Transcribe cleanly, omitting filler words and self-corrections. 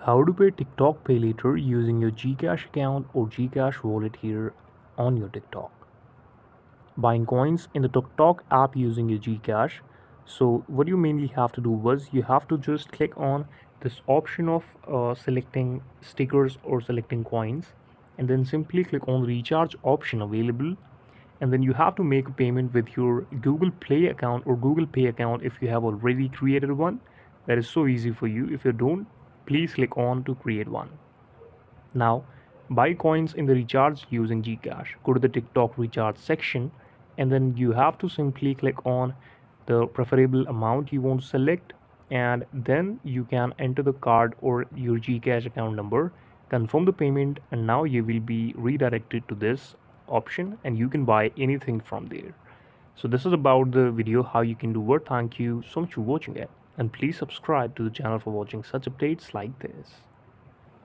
How to pay TikTok Paylater using your GCash account or GCash wallet here on your TikTok. Buying coins in the TikTok app using your GCash. So what you mainly have to do was you have to just click on this option of selecting stickers or selecting coins, and then simply click on the recharge option available, and then you have to make a payment with your Google Play account or Google Pay account if you have already created one. That is so easy for you. If you don't, please click on to create one. Now, buy coins in the recharge using GCash. Go to the TikTok recharge section, and then you have to simply click on the preferable amount you want to select, and then you can enter the card or your GCash account number, confirm the payment, and now you will be redirected to this option and you can buy anything from there. So this is about the video how you can do it. Thank you so much for watching it, and please subscribe to the channel for watching such updates like this.